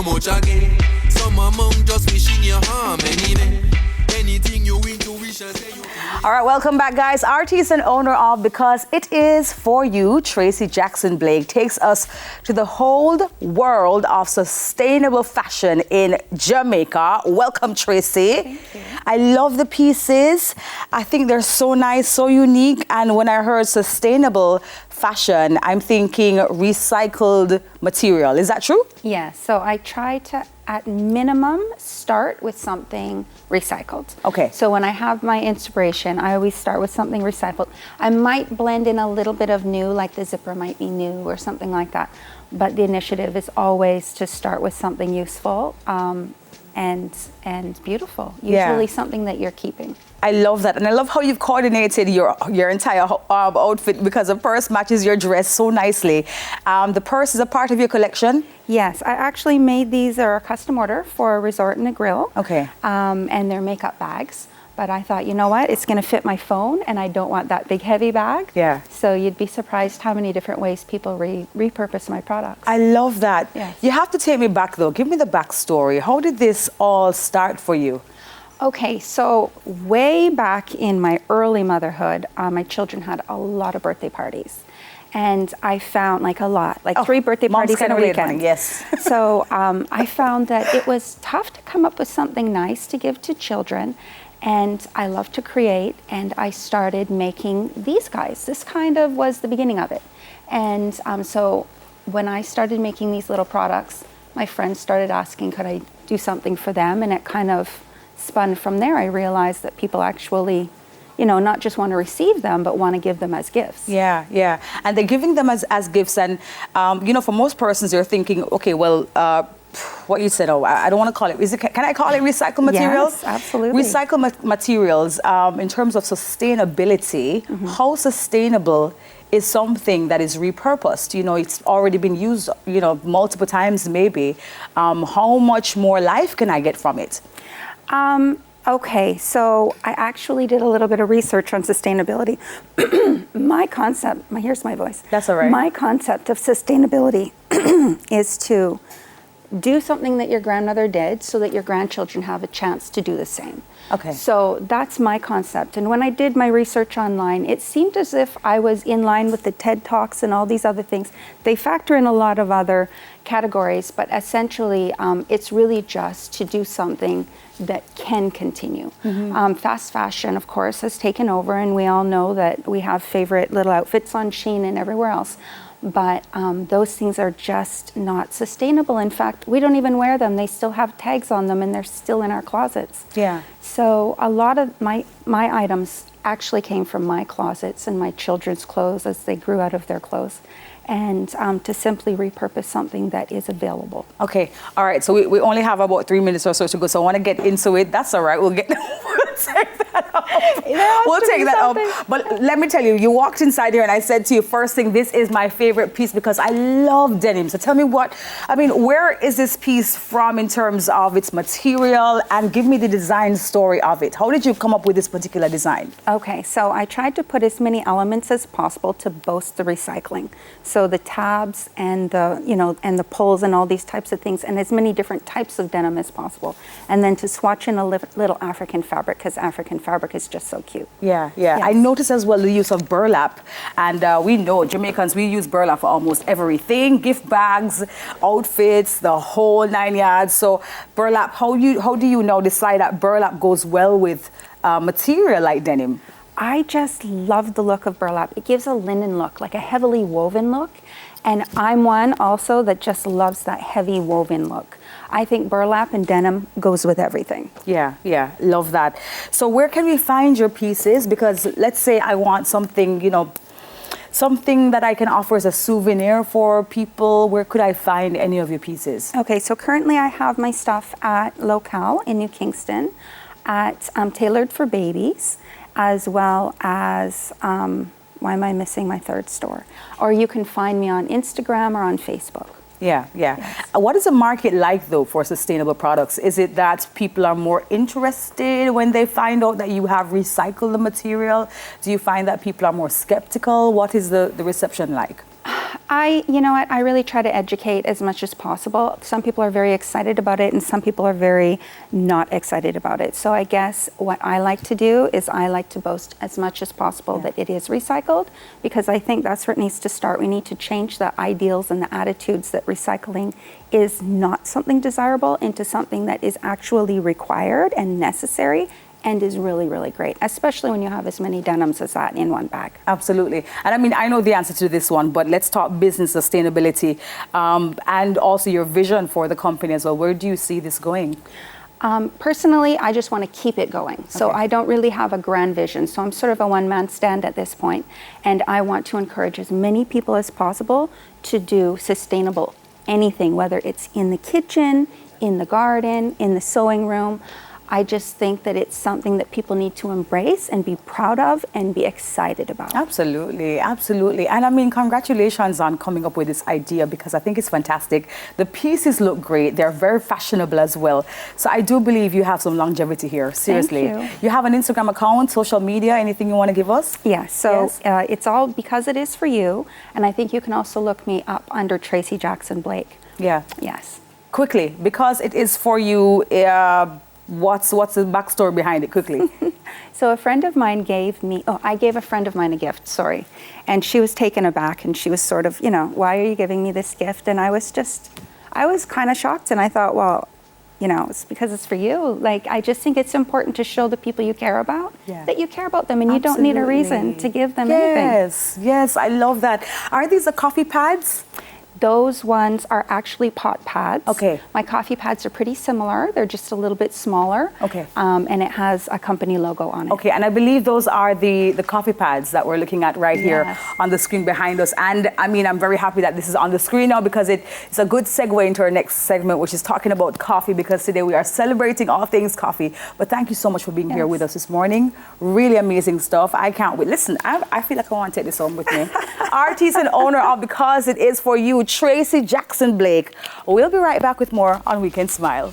much again. Some among just wishing you harm anyway. Anything you intuition say you. All right, welcome back, guys. Artist and owner of Because It Is For You, Tracy Jackson Blake, takes us to the whole world of sustainable fashion in Jamaica. Welcome, Tracy. Thank you. I love the pieces. I think they're so nice, so unique. And when I heard sustainable fashion, I'm thinking recycled material. Is that true? Yeah, so I try to, at minimum, start with something recycled. Okay. So when I have my inspiration, I always start with something recycled. I might blend in a little bit of new, like the zipper might be new or something like that. But the initiative is always to start with something useful and beautiful. Usually something that you're keeping. I love that. And I love how you've coordinated your entire outfit because the purse matches your dress so nicely. The purse is a part of your collection? Yes, I actually made these, they're a custom order for a resort and a grill. Okay. And they're makeup bags. But I thought, you know what, it's going to fit my phone and I don't want that big heavy bag. Yeah. So you'd be surprised how many different ways people repurpose my products. I love that. Yes. You have to take me back though. Give me the backstory. How did this all start for you? Okay, so way back in my early motherhood, my children had a lot of birthday parties. And I found like 3 birthday parties in a weekend. Yes. So I found that it was tough to come up with something nice to give to children. And I love to create, and I started making these guys. This kind of was the beginning of it. And so when I started making these little products, my friends started asking, could I do something for them? And it kind of spun from there. I realized that people actually, not just want to receive them, but want to give them as gifts. Yeah, yeah. And they're giving them as gifts. And, for most persons, they're thinking, okay, well, what you said, I don't want to call it, can I call it recycled materials? Yes, absolutely. Recycled materials, in terms of sustainability, how sustainable is something that is repurposed? It's already been used, multiple times maybe. How much more life can I get from it? Okay, so I actually did a little bit of research on sustainability. My concept, here's my voice. That's all right. My concept of sustainability is to do something that your grandmother did so that your grandchildren have a chance to do the same. Okay. So that's my concept. And when I did my research online, it seemed as if I was in line with the TED Talks and all these other things. They factor in a lot of other categories, but essentially it's really just to do something that can continue. Fast fashion, of course, has taken over, and we all know that we have favorite little outfits on Shein and everywhere else. But those things are just not sustainable. In fact, we don't even wear them. They still have tags on them, and they're still in our closets. Yeah. So a lot of my items actually came from my closets and my children's clothes as they grew out of their clothes. And to simply repurpose something that is available. Okay, all right, so we only have about 3 minutes or so to go, so I want to get into it. That's all right, we'll take that up. We'll take that up. But let me tell you, you walked inside here and I said to you, first thing, this is my favorite piece because I love denim. So tell me where is this piece from in terms of its material, and give me the design story of it. How did you come up with this particular design? Okay, so I tried to put as many elements as possible to boast the recycling. So the tabs and the pulls and all these types of things, and as many different types of denim as possible. And then to swatch in a little African fabric, because African fabric is just so cute. Yeah. Yes. I noticed as well the use of burlap. And we know Jamaicans, we use burlap for almost everything. Gift bags, outfits, the whole 9 yards. So burlap, how do you now decide that burlap goes well with material like denim? I just love the look of burlap. It gives a linen look, like a heavily woven look. And I'm one also that just loves that heavy woven look. I think burlap and denim goes with everything. Yeah, love that. So where can we find your pieces? Because let's say I want something, something that I can offer as a souvenir for people. Where could I find any of your pieces? Okay, so currently I have my stuff at Locale in New Kingston, at Tailored for Babies, as well as, why am I missing my third store? Or you can find me on Instagram or on Facebook. Yeah. Yes. What is the market like, though, for sustainable products? Is it that people are more interested when they find out that you have recycled the material? Do you find that people are more skeptical? What is the reception like? You know what, I really try to educate as much as possible. Some people are very excited about it and some people are very not excited about it. So I guess what I like to do is I like to boast as much as possible that it is recycled, because I think that's where it needs to start. We need to change the ideals and the attitudes that recycling is not something desirable into something that is actually required and necessary and is really, really great, especially when you have as many denims as that in one bag. Absolutely. And I mean, I know the answer to this one, but let's talk business sustainability and also your vision for the company as well. Where do you see this going? Personally, I just want to keep it going. So I don't really have a grand vision. So I'm sort of a one-man stand at this point. And I want to encourage as many people as possible to do sustainable anything, whether it's in the kitchen, in the garden, in the sewing room. I just think that it's something that people need to embrace and be proud of and be excited about. Absolutely, absolutely. And I mean, congratulations on coming up with this idea, because I think it's fantastic. The pieces look great. They're very fashionable as well. So I do believe you have some longevity here, seriously. Thank you. You have an Instagram account, social media, anything you want to give us? Yeah, so it's all because it is for you. And I think you can also look me up under Tracy Jackson Blake. Yeah. Yes. Quickly, because it is for you, what's the backstory behind it, quickly? So a friend of mine I gave a friend of mine a gift, sorry. And she was taken aback and she was sort of, why are you giving me this gift? And I was kind of shocked, and I thought, well, it's because it's for you. Like, I just think it's important to show the people you care about that you care about them, and you don't need a reason to give them anything. Yes, I love that. Are these the coffee pads? Those ones are actually pot pads. Okay. My coffee pads are pretty similar. They're just a little bit smaller. Okay. And it has a company logo on it. Okay, and I believe those are the coffee pads that we're looking at right here on the screen behind us. And I mean, I'm very happy that this is on the screen now, because it's a good segue into our next segment, which is talking about coffee, because today we are celebrating all things coffee. But thank you so much for being here with us this morning. Really amazing stuff. I can't wait. Listen, I feel like I want to take this home with me. Artist and owner of Because It Is For You, Tracy Jackson Blake. We'll be right back with more on Weekend Smile.